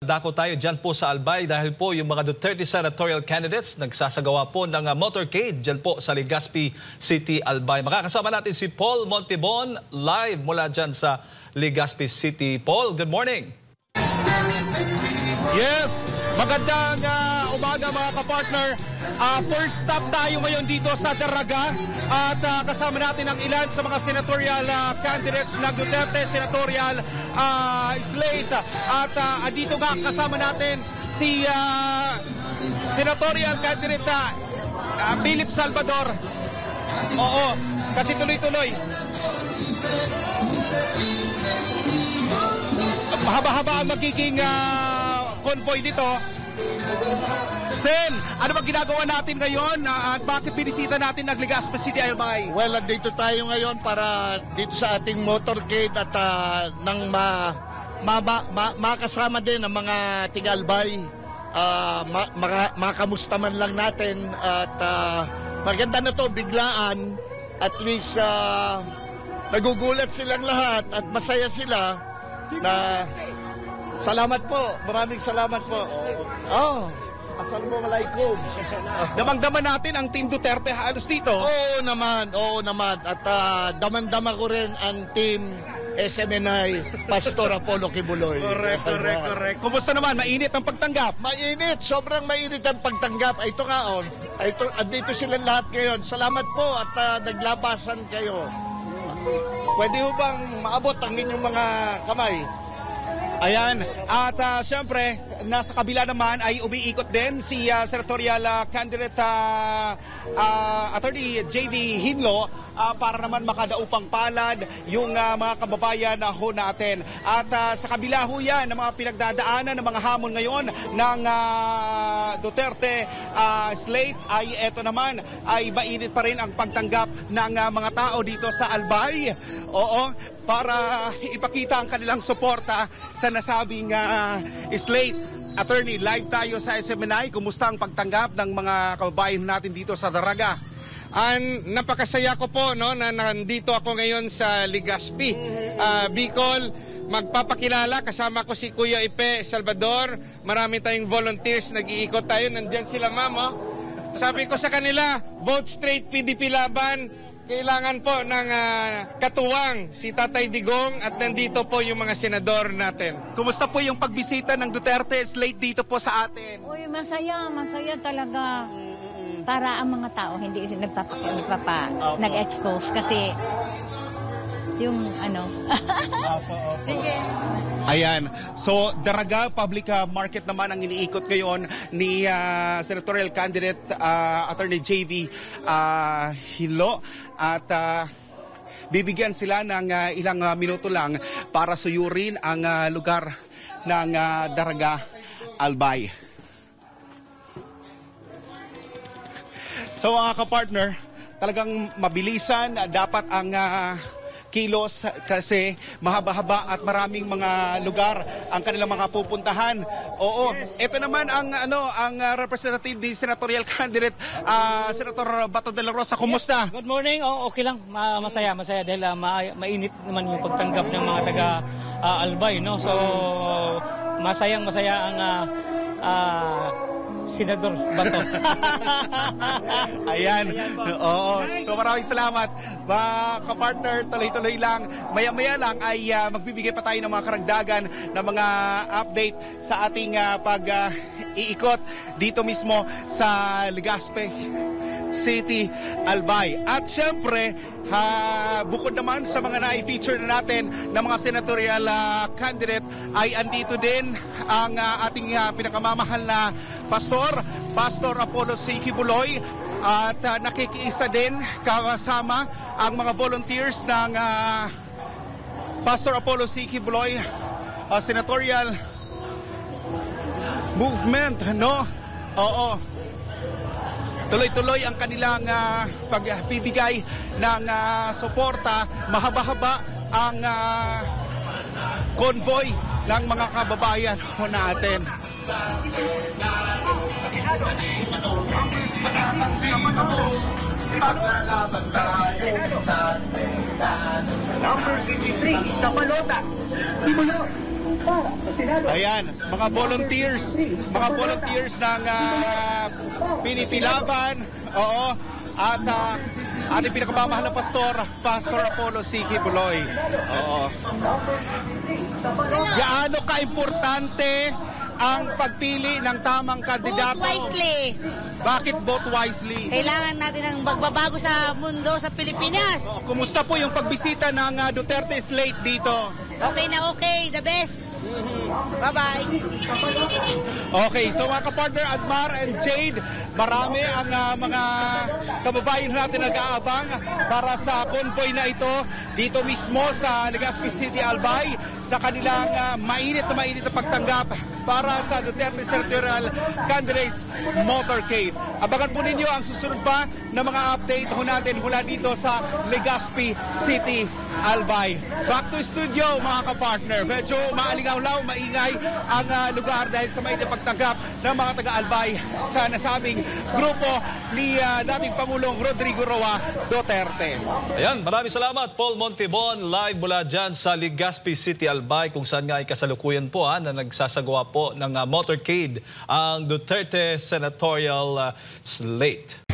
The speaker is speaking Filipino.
Dako tayo dyan po sa Albay dahil po yung mga Duterte senatorial candidates nagsasagawa po ng motorcade dyan po sa Legazpi City, Albay. Makakasama natin si Paul Montibon live mula dyan sa Legazpi City. Paul, good morning. Yes, magandang umaga mga kapartner. First stop tayo ngayon dito sa Daraga at kasama natin ang ilan sa mga senatorial candidates ng Duterte senatorial slate. At dito nga kasama natin si senatorial candidate Philip Salvador. Oo, kasi tuloy-tuloy. Mahaba-haba ang magiging convoy nito. Sen, ano bang ginagawa natin ngayon at bakit binisita natin ang Legazpi City, Albay? Well, dito tayo ngayon para dito sa ating motorcade at nang makasama din ang mga tiga-Albay. Makamusta man lang natin at maganda na to, biglaan. At least nagugulat silang lahat at masaya sila na salamat po. Maraming salamat po. Assalamualaikum. Damang-daman natin ang Team Duterte halos dito. Oo naman. At damang-dama ko rin ang Team SMNI, Pastor Apollo Kibuloy. Correct. Kumusta naman? Mainit ang pagtanggap? Mainit. Sobrang mainit ang pagtanggap. Ito nga andito silang lahat ngayon. Salamat po at naglabasan kayo. Pwede ho bang maabot ang inyong mga kamay? Ayan, at siyempre, nasa kabila naman ay umiikot din si senatorial candidate Attorney J.V. Hinlo para naman makadaupang palad yung mga kababayan ho natin. At sa kabila ho yan ng mga pinagdadaanan ng mga hamon ngayon ng Duterte slate ay eto naman ay mainit pa rin ang pagtanggap ng mga tao dito sa Albay. Oo, para ipakita ang kanilang suporta sa nasabing slate. Attorney, live tayo sa SMNI. Kumusta ang pagtanggap ng mga kababayan natin dito sa Daraga? Napakasaya ko po no, na nandito ako ngayon sa Legazpi, Bicol. Magpapakilala, kasama ko si Kuya Ipe Salvador. Marami tayong volunteers, nag-iikot tayo. Nandyan sila, ma'am. Oh. Sabi ko sa kanila, vote straight PDP laban. Kailangan po ng katuwang si Tatay Digong at nandito po yung mga senador natin. Kumusta po yung pagbisita ng Duterte slate dito po sa atin? Uy, masaya talaga. Para ang mga tao hindi nag-expose kasi yung ano. Sige. Ayan. So, Daraga Public Market naman ang iniikot ngayon ni senatorial candidate Attorney J.V. Hinlo. At bibigyan sila ng ilang minuto lang para suyurin ang lugar ng Daraga, Albay. So mga kapartner, talagang mabilisan dapat ang kilos kasi mahaba-haba at maraming mga lugar ang kanilang mga pupuntahan. Oo, ito naman ang ang representative di senatorial candidate Senator Bato de la Rosa. Kumusta? Good morning. Okay lang. Masaya dahil mainit naman yung pagtanggap ng mga taga Albay, no. So masaya ang Senador Bato. Ayan. Oo. So maraming salamat. Mga kapartner, tuloy-tuloy lang. Maya-maya lang ay magbibigay pa tayo ng mga karagdagan na mga update sa ating pag-iikot dito mismo sa Legazpi City, Albay. At syempre, bukod naman sa mga na-feature na natin ng mga senatorial candidate, ay andito din ang ating pinakamamahal na Pastor Apollo C. Kibuloy, at nakikiisa din kasama ang mga volunteers ng Pastor Apollo C. Kibuloy senatorial movement, no? Oo. Tuloy-tuloy ang kanilang pagbibigay ng suporta. Mahaba-haba ang convoy ng mga kababayan natin. Number 53, Tapalota, Simulo. Ayan, mga volunteers ng PNP Laban, oo, at ating pinakamamahal na pastor, Pastor Apollo C.K. Buloy. Oo. Gaano ka-importante ang pagpili ng tamang kandidato? Vote wisely. Bakit vote wisely? Kailangan natin ng magbabago sa mundo sa Pilipinas. Kumusta po yung pagbisita ng Duterte Slate dito? Okay na okay, the best. Bye-bye. Okay, so mga kapartner, Admar and Jade, marami ang mga kababayan natin nag-aabang para sa convoy na ito dito mismo sa Legazpi City, Albay, sa kanilang mainit na pagtanggap para sa Duterte Senatorial Candidates Motorcade. Abangan po ninyo ang susunod pa na mga update natin mula dito sa Legazpi City, Albay. Back to studio mga kapartner. Medyo maalingaw-law, maingay ang lugar dahil sa mainit na pagtanggap ng mga taga-Albay sa nasabing grupo ni dating Pangulong Rodrigo Roa Duterte. Ayan, maraming salamat Paul Montibon, live mula dyan sa Legazpi City, Albay, kung saan nga ay kasalukuyan po na nagsasagawa po ng motorcade ang Duterte Senatorial Slate.